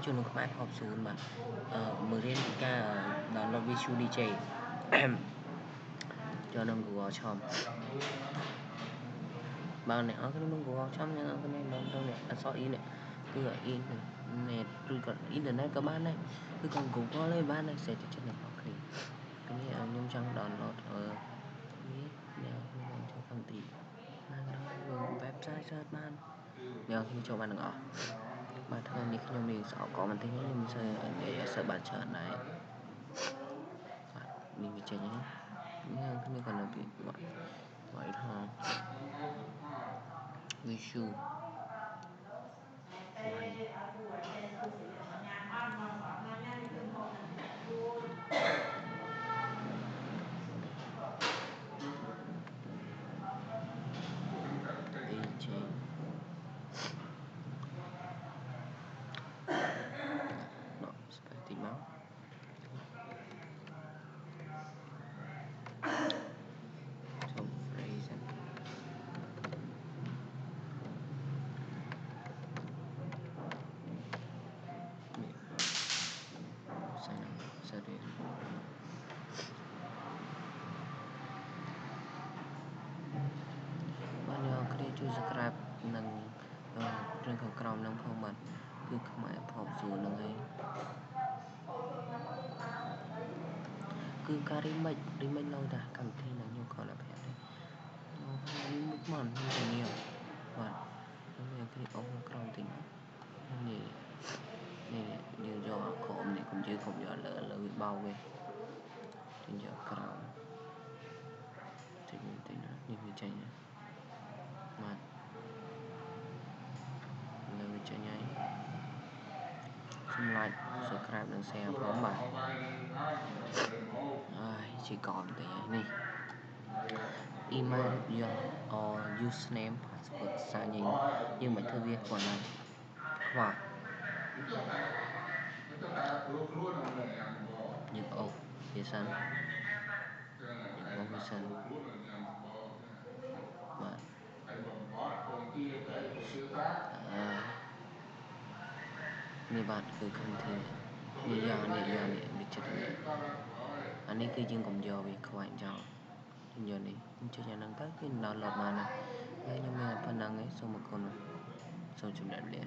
ជួនក្នុងខ្មែរផបស៊ូនបាទមើលរៀនពីការ download Visual DJ ចូលក្នុង Google ឆមបាទអ្នកអរគ្នាមើល Google ឆមអ្នកអរគ្នាមើលទៅនេះអក្សរ E នេះគឺ internet ឬក៏ internet ក៏បានដែរឬក៏ Google ទេបានដែរសេចក្ដីអ្នកអរគ្នាខ្ញុំចង់ download នេះអ្នកខ្ញុំចូលកម្មវិធីបានដល់ website search បានអ្នកខ្ញុំចូលបានទាំងអស់បាទថ្ងៃនេះខ្ញុំរៀនស្អកកបន្តិចខ្ញុំមិនសូវនិយាយឲ្យបានច្រើនដែរបាទនេះវាចេញហើយអ្នកខ្ញុំក៏នៅពីបាទថង visual តិចមកចូល phrase នេះសានសារៀនបាទអ្នកគ្នាជួយ subscribe និងរឿងខាងក្រោមនឹងផងបាទគឺខ្មែរផបសួរនឹងឯងគឺការ remix លើតាកម្មវិធីនឹងខ្ញុំក៏ប្រាប់ដែរremix មកខ្ញុំញ៉ាំបាទខ្ញុំគ្លីកអុំក្រោមតិចនេះយើងយកអាក្រមនេះកុំយកលើវាបោវាយើងយកក្រោមតិចណានេះវាចេញបាទលើវាចេញហើយសម្រាប់ subscribe និង share ផងបាទហើយជាកបន្តិចហើយនេះ email your or username password សារយើងមិនធ្វើវាគ្រាន់តែខ្វល់យើងអូសវាសិនយើងអូសវាសិនបាទនេះបាទគឺកម្មវិធីនេះយកនេះវាចិត្តនេះអានេះគឺយើងកុំយកវាខ្វាញ់ចោលយកនេះចុចអាហ្នឹងទៅវា download បានហើយខ្ញុំមានប៉ុណ្ណឹងឯងសូមអរគុណសូមជម្រាបលា